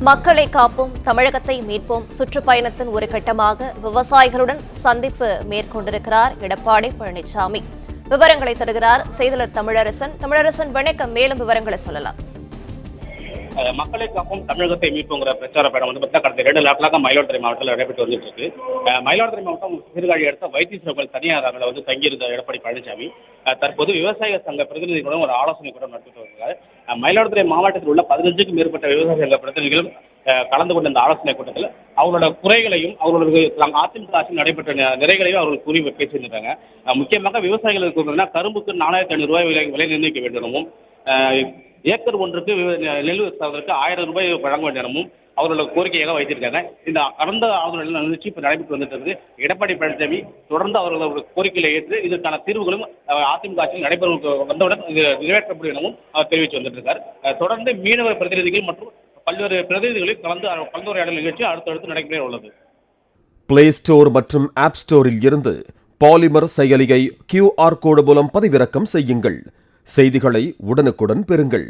மக்களை காப்போம், தமிழகத்தை மீட்போம் சுற்றுப்பயணத்தின் ஒரு கட்டமாக விவசாயிகளுடன் சந்திப்பு மேற்கொண்டிருக்கிறார் எடப்பாடி பழனிசாமி. விவரங்களை தருகிறார் செய்தியாளர் தமிழரசன். தமிழரசன், வணக்கம். மேலும் விவரங்களை சொல்லலாம். மக்களை காப்போம், தமிழகத்தை மீட்போங்கிற பிரச்சார பயணம் வந்து கடந்த 2 நாட்களாக மயிலாடுதுறை மாவட்டத்தில் நடைபெற்று வந்துட்டு இருக்கு. மயிலாடுதுறை மாவட்டம் சீர்காழி அடுத்த வைத்தீஸ்வரர்கள் தனியார் அங்கே வந்து தங்கியிருந்த எடப்பாடி பழனிசாமி தற்போது விவசாய சங்க பிரதிநிதிகளுடன் ஒரு ஆலோசனை கூட்டம் நடத்திட்டு வருகிறார். மயிலாடுதுறை மாவட்டத்தில் உள்ள 15க்கும் மேற்பட்ட விவசாய சங்க பிரதிநிதிகளும் கலந்து கொண்ட இந்த ஆலோசனை கூட்டத்தில் அவங்களோட குறைகளையும் அவர்களுக்கு அதிமுக ஆட்சியில் நடைபெற்ற நிறைகளையும் அவர்கள் கூறி பேசியிருந்தாங்க. முக்கியமாக விவசாயிகளுக்கு கரும்புக்கு 4500 ரூபாய் விலை நிர்ணயிக்க வேண்டும், ஏக்கர் ஒன்றுக்கு நெல் விவசாயத்திற்கு 1000 ரூபாய் வழங்க வேண்டியதும் அவர்களோட கோரிக்கையாக வைத்திருக்காங்க. இந்த கடந்த ஆலோசனை நிகழ்ச்சி இப்போ நடைபெற்று வந்துட்டு இருக்குது. எடப்பாடி பழனிசாமி தொடர்ந்து அவர்களோட கோரிக்கைகளை ஏற்று இதற்கான தீர்வுகளும் அதிமுக ஆட்சியில் நடைபெற வந்தவுடன் இது நிறைவேற்றப்படும் எனவும் அவர் தெரிவித்து வந்துட்டு இருக்கார். தொடர்ந்து மீனவ பிரதிநிதிகள் மற்றும் பல்வேறு பிரதிநிதிகளில் கலந்து கலந்துரையாடல் நிகழ்ச்சி அடுத்தடுத்து நடைபெற உள்ளது. பிளே ஸ்டோர் மற்றும் ஆப் ஸ்டோரில் இருந்து பாலிமர் செயலியை QR கோடு மூலம் பதிவிறக்கம் செய்யுங்கள். செய்திகளை உடனுக்குடன் பெறுங்கள்.